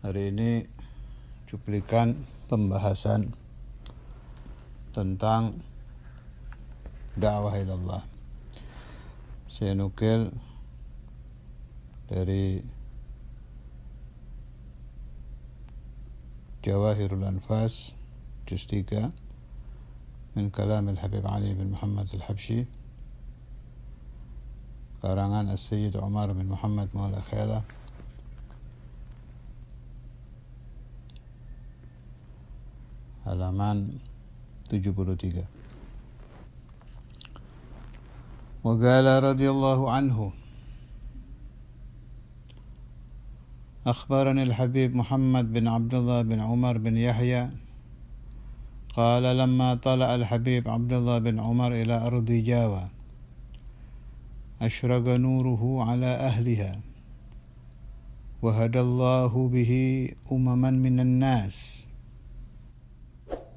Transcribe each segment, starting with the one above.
Hari ini cuplikan pembahasan tentang dakwah ilallah. Saya nukil dari Jawahirul Anfas juz 3 min kalam al-Habib Ali bin Muhammad al-Habshi, karangan As-Sayyid Umar bin Muhammad Maula Khayla, halaman 73. وقال رضي الله عنه أخبرني الحبيب محمد بن عبد الله بن عمر بن يحيى قال لما طلع الحبيب عبد الله بن عمر إلى أرض جاوة أشرق نوره على أهلها وهدى الله به أمما من الناس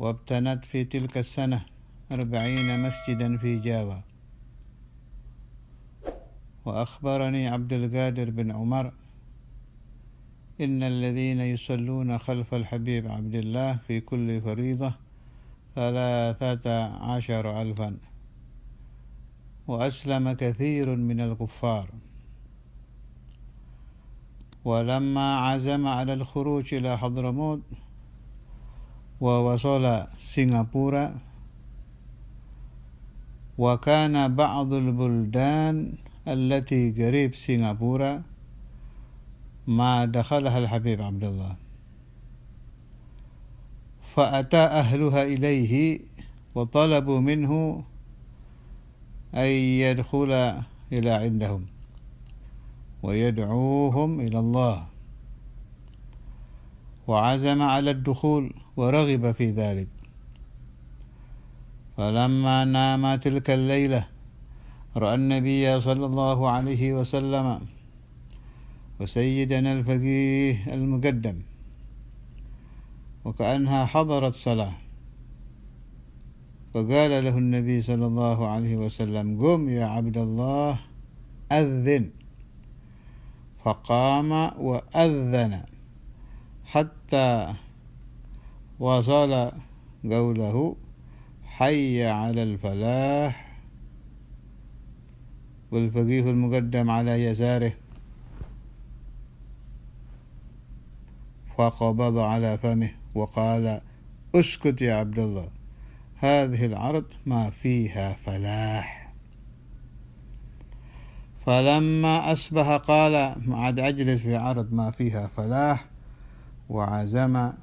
وابتنت في تلك السنة 40 مسجدا في جاوة. وأخبرني عبد القادر بن عمر إن الذين يصلون خلف الحبيب عبد الله في كل فريضة 13,000 وأسلم كثير من الكفار. ولما عزم على الخروج إلى حضرموت ووصل سنغافورة وكان بعض البلدان التي قريب سنغافورة ما دخلها الحبيب عبد الله، فأتى أهلها إليه وطلبوا منه أن يدخل إلى عندهم ويدعوهم إلى الله، وعزم على الدخول ورغب في ذلك. فلما نام تلك الليلة رأى النبي صلى الله عليه وسلم وسيدنا الفقيه المقدم وكأنها حضرت صلاة، فقال له النبي صلى الله عليه وسلم قم يا عبد الله أذن، فقام وأذن حتى وصل قوله حي على الفلاح، والفقيه المقدم على يساره، فقبض على فمه وقال اسكت يا عبد الله، هذه العرض ما فيها فلاح. فلما أصبح قال ما عاد أجلس في عرض ما فيها فلاح، وعزم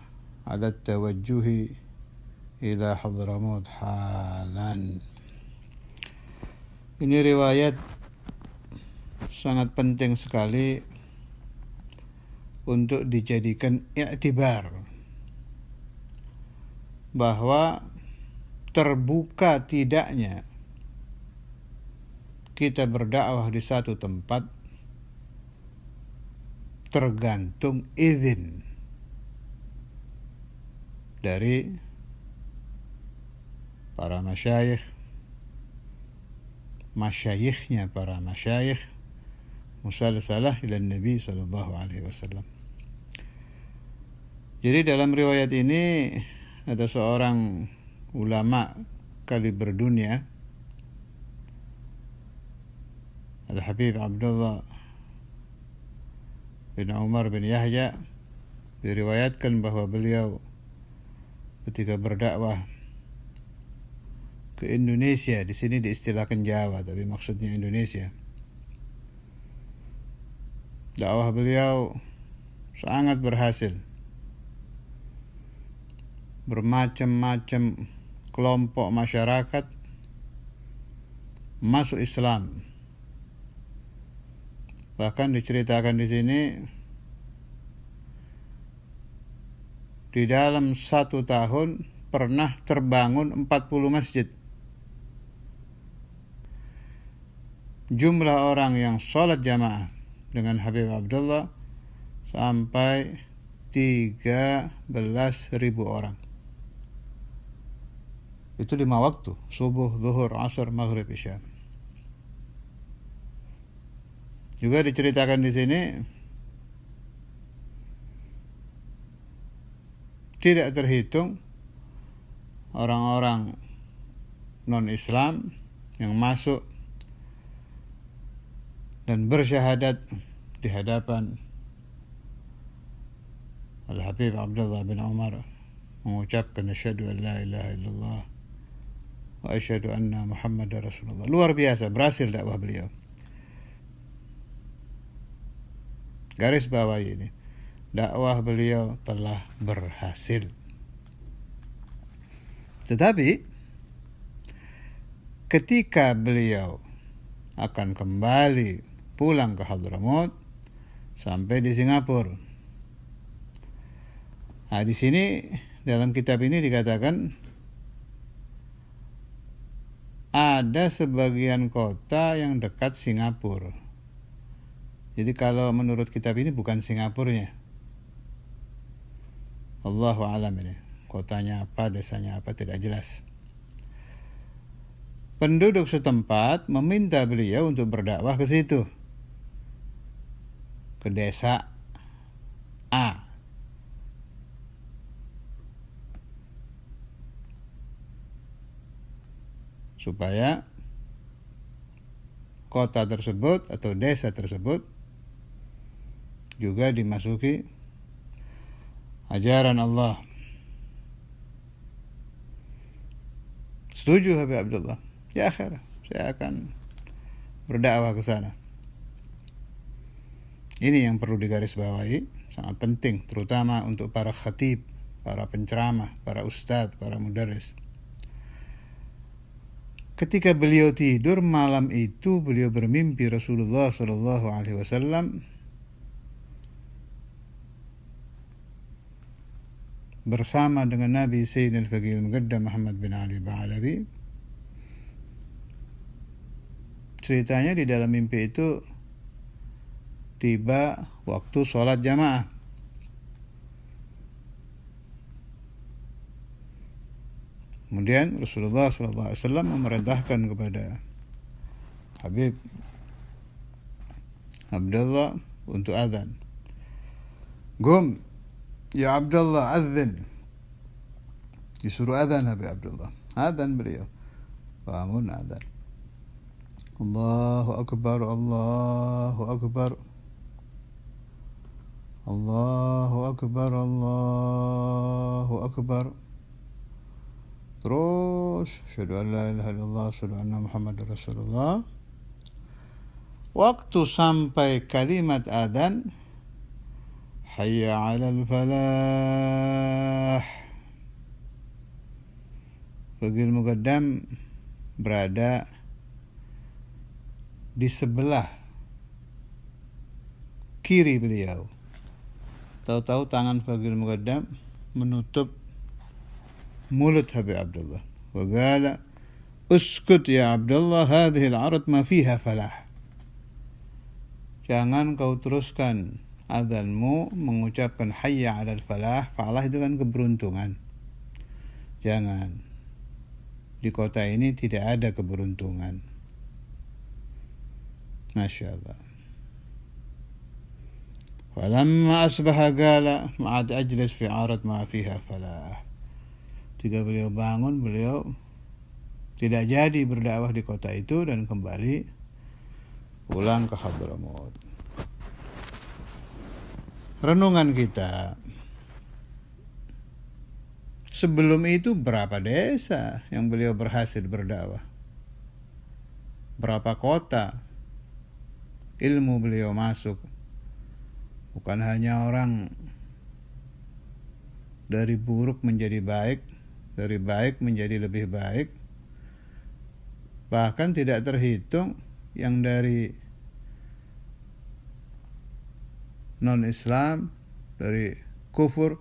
على التوجه إلى حضرموت حالا. Ini riwayat sangat penting sekali untuk dijadikan i'tibar, bahwa terbuka tidaknya kita berdakwah di satu tempat tergantung izin dari para masyayikhnya para masyayikh musalsalah ila Nabi sallallahu alaihi wasallam. Jadi dalam riwayat ini ada seorang ulama kaliber dunia, Al-Habib Abdullah bin Umar bin Yahya, diriwayatkan bahwa beliau ketika berdakwah ke Indonesia, di sini diistilahkan Jawa tapi maksudnya Indonesia, dakwah beliau sangat berhasil. Bermacam-macam kelompok masyarakat masuk Islam. Bahkan diceritakan di sini di dalam 1 tahun pernah terbangun 40 masjid. Jumlah orang yang sholat jamaah dengan Habib Abdullah sampai 13.000 orang. Itu 5 waktu, subuh, zuhur, asar, maghrib, isya. Juga diceritakan di sini tidak terhitung orang-orang non-Islam yang masuk dan bersyahadat di hadapan Al-Habib Abdullah bin Umar mengucapkan asyhadu an la ilaha illallah wa asyhadu anna Muhammadar Rasulullah. Luar biasa berhasil dakwah beliau. Garis bawah ini, dakwah beliau telah berhasil. Tetapi ketika beliau akan kembali pulang ke Hadramaut sampai di Singapura. Nah, di sini dalam kitab ini dikatakan ada sebagian kota yang dekat Singapura. Jadi kalau menurut kitab ini bukan Singapurnya. Allahu a'lam ini. Kotanya apa, desanya apa tidak jelas. Penduduk setempat meminta beliau untuk berdakwah ke situ. Ke desa A. Supaya kota tersebut atau desa tersebut juga dimasuki ajaran Allah. Setuju Habib Abdullah? Ya akhir, saya akan berdakwah ke sana. Ini yang perlu digarisbawahi, sangat penting, terutama untuk para khatib, para penceramah, para ustadz, para mudarris. Ketika beliau tidur malam itu, beliau bermimpi Rasulullah SAW bersama dengan Nabi Sayyidina Al-Faqih Al-Muqaddam Muhammad bin Ali Ba'alawi. Ceritanya di dalam mimpi itu tiba waktu sholat jamaah. Kemudian Rasulullah SAW memerintahkan kepada Habib Abdullah untuk adzan. Gum, ya Abdullah, adzan. Disuruh adzan Habib Abdullah. Adzan beliau. Bangun adzan. Allahu Akbar, Allahu Akbar. Allahu Akbar, Allahu Akbar. Terus asyhadu an la ilaha illallah, asyhadu anna Muhammadar Rasulullah. Waktu sampai kalimat adzan, hayya 'alal falah, Faqih Al-Muqaddam berada di sebelah kiri beliau. Tahu-tahu tangan Faqih Al-Muqaddam menutup mulut Habib Abdullah. Wa qala uskut ya Abdullah, hadhihi al-'arad ma fiha falah. Jangan kau teruskan adzanmu mengucapkan hayya 'alal falah. Falah itu kan keberuntungan. Jangan. Di kota ini tidak ada keberuntungan. Masya Allah. Falamma asbaha qala ma'ad ajlis fi 'arad ma fiha falah. Ketika beliau bangun, beliau tidak jadi berdakwah di kota itu dan kembali pulang ke Hadramaut. Renungan kita, sebelum itu berapa desa yang beliau berhasil berdakwah? Berapa kota ilmu beliau masuk? Bukan hanya orang dari buruk menjadi baik, dari baik menjadi lebih baik, bahkan tidak terhitung yang dari non-Islam, dari kufur,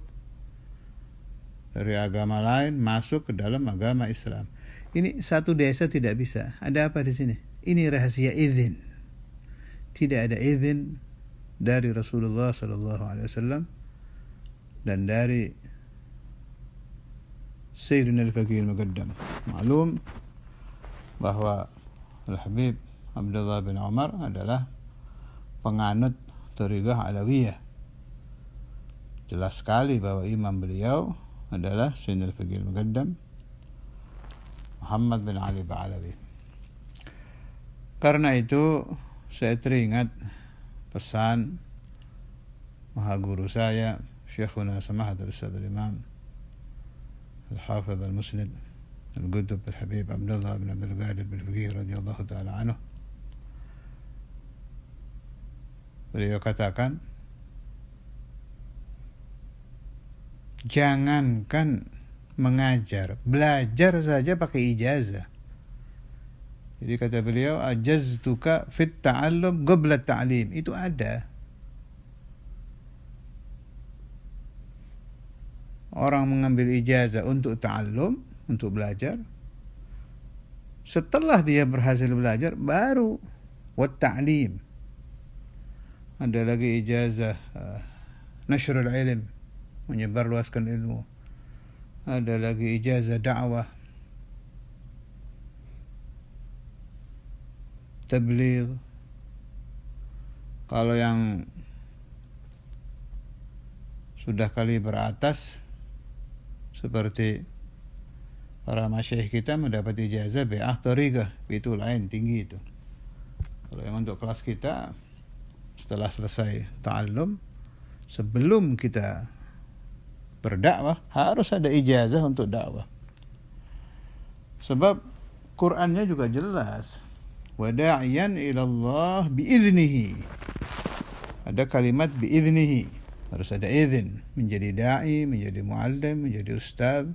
dari agama lain masuk ke dalam agama Islam. Ini satu desa tidak bisa. Ada apa di sini? Ini rahasia izin. Tidak ada izin dari Rasulullah SAW dan dari Sayyidina Al-Faqih Al-Muqaddam. Maklum bahwa Al-Habib Abdullah bin Umar adalah penganut Thariqah Alawiyah. Jelas sekali bahwa imam beliau adalah Sayyidina Al-Faqih Al-Muqaddam Muhammad bin Ali Ba'alawi. Karena itu saya teringat pesan Mahaguru saya Syekhuna Samahatul Ustadz Al-Imam Al-Hafidh Al-Musnid Al-Qutb Al-Habib Abdullah bin Abdul Qadir Al-Faqih radhiyallahu ta'ala anhu. Beliau katakan, jangankan mengajar, belajar saja pakai ijazah. Jadi kata beliau, ajaztuka fit ta'allum qabla ta'lim. Itu ada. Orang mengambil ijazah untuk ta'allum, untuk belajar. Setelah dia berhasil belajar, baru wat ta'lim. Ada lagi ijazah nashrul ilm, menyebarluaskan ilmu. Ada lagi ijazah dakwah, tabligh. Kalau yang sudah kali beratas seperti para masyayikh kita mendapat ijazah bi'ah thariqah, itu lain, tinggi itu. Kalau yang untuk kelas kita, setelah selesai ta'allum, sebelum kita berdakwah harus ada ijazah untuk dakwah. Sebab Qur'annya juga jelas, wada'iyan ilallah bi'idnihi. Ada kalimat bi'idnihi, harus ada izin menjadi da'i, menjadi muallim, menjadi ustaz,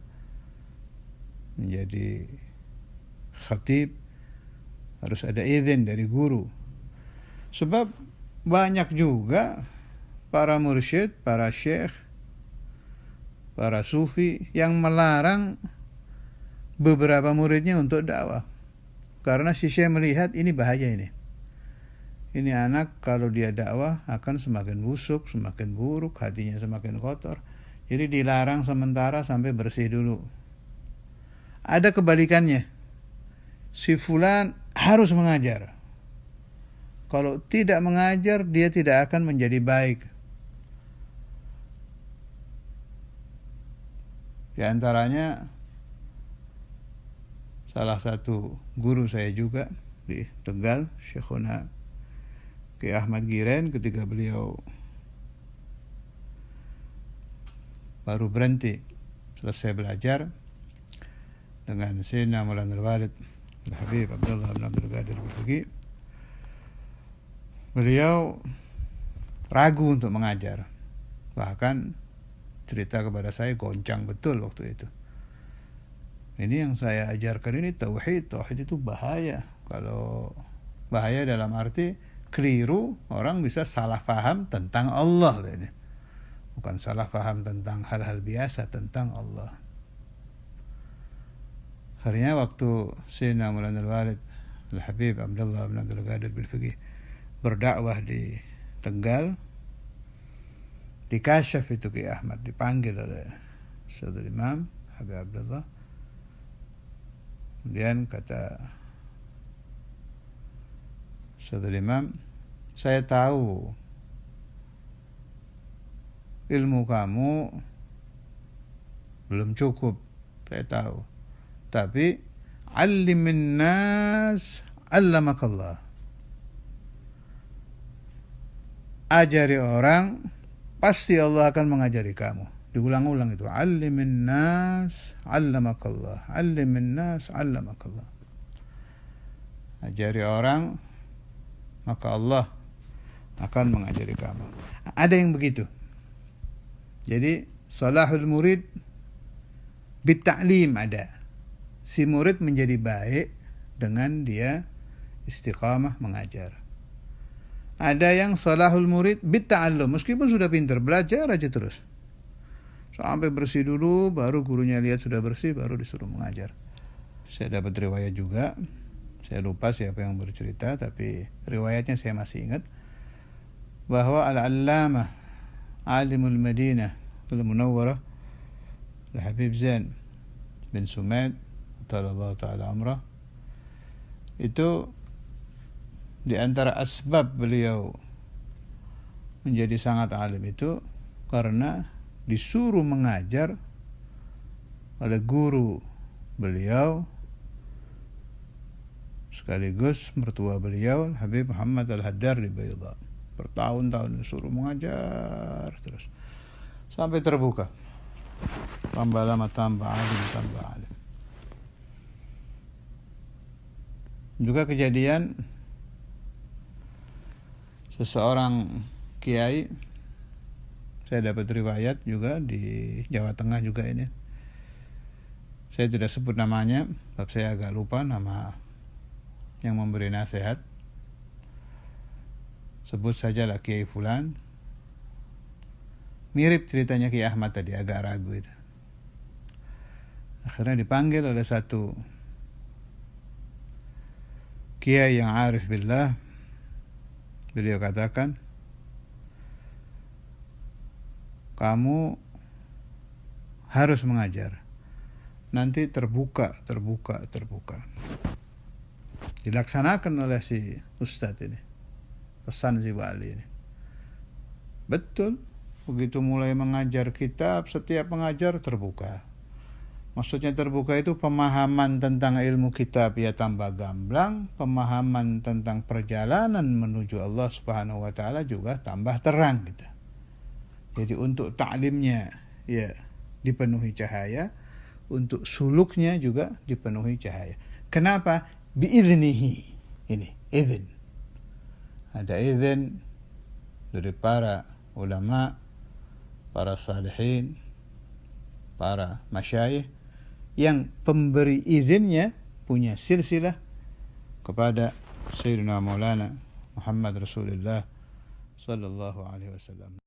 menjadi khatib, harus ada izin dari guru. Sebab banyak juga para mursyid, para syekh, para sufi yang melarang beberapa muridnya untuk dakwah. Karena si syekh melihat ini bahaya ini. Ini anak kalau dia dakwah akan semakin busuk, semakin buruk, hatinya semakin kotor. Jadi dilarang sementara sampai bersih dulu. Ada kebalikannya. Si fulan harus mengajar. Kalau tidak mengajar, dia tidak akan menjadi baik. Di antaranya, salah satu guru saya juga di Tegal, Syekhuna Kiai Ahmad Giren, ketika beliau baru berhenti selesai belajar dengan Sayyidina Maulana Al-Walid Al-Habib Abdullah bin Abdul Qadir Al-Faqih, beliau ragu untuk mengajar. Bahkan cerita kepada saya goncang betul waktu itu. Ini yang saya ajarkan ini tauhid. Tauhid itu bahaya. Kalau bahaya dalam arti keliru, orang bisa salah faham tentang Allah. Ini bukan salah faham tentang hal-hal biasa, tentang Allah. Akhirnya waktu Sayyidina Maulana Al-Walid Al-Habib Abdullah bin Abdul Qadir Al-Faqih berdakwah di Tegal, dikasyaf itu Kiai Ahmad, dipanggil oleh Saudara Imam Habib Abdullah. Kemudian kata Saudara Imam, saya tahu ilmu kamu belum cukup, saya tahu. Tapi allimin nas allamakallah. Ajari orang, pasti Allah akan mengajari kamu. Diulang-ulang itu. Allimin nas, allamakallah. Allimin nas, allamakallah. Ajari orang, maka Allah akan mengajari kamu. Ada yang begitu. Jadi, salahul murid bitta'lim ada. Si murid menjadi baik dengan dia istiqamah mengajar. Ada yang salahul murid bitta'allum, meskipun sudah pintar, belajar aja terus. Sampai bersih dulu, baru gurunya lihat sudah bersih, baru disuruh mengajar. Saya dapat riwayat juga, saya lupa siapa yang bercerita, tapi riwayatnya saya masih ingat, bahwa Al-Allamah Alimul Madinah Al-Munawwarah Al-Habib Zain bin Sumaid Allah Ta'ala Amrah, itu di antara asbab beliau menjadi sangat alim itu karena disuruh mengajar oleh guru beliau sekaligus mertua beliau, Habib Muhammad Al-Haddar di Baydha. Bertahun-tahun disuruh mengajar terus sampai terbuka. Tambah lama tambah alim, tambah alim. Juga kejadian seseorang kiai, saya dapat riwayat juga di Jawa Tengah juga ini. Saya tidak sebut namanya, sebab saya agak lupa nama yang memberi nasihat. Sebut sajalah Kiai Fulan. Mirip ceritanya Kiai Ahmad tadi, agak ragu itu. Akhirnya dipanggil oleh satu kiai yang arif billah. Beliau katakan, kamu harus mengajar. Nanti terbuka. Dilaksanakan oleh si Ustadz ini. Pesan si wali ini. Betul. Begitu mulai mengajar kitab, setiap mengajar terbuka. Maksudnya terbuka itu pemahaman tentang ilmu kitab ya tambah gamblang, pemahaman tentang perjalanan menuju Allah Subhanahu wa taala juga tambah terang gitu. Jadi untuk ta'limnya ya dipenuhi cahaya, untuk suluknya juga dipenuhi cahaya. Kenapa? Bi'idnihi. Ini izin. Ada izin dari para ulama, para salihin, para masyayikh yang pemberi izinnya punya silsilah kepada Sayyidina Maulana Muhammad Rasulullah sallallahu alaihi wasallam.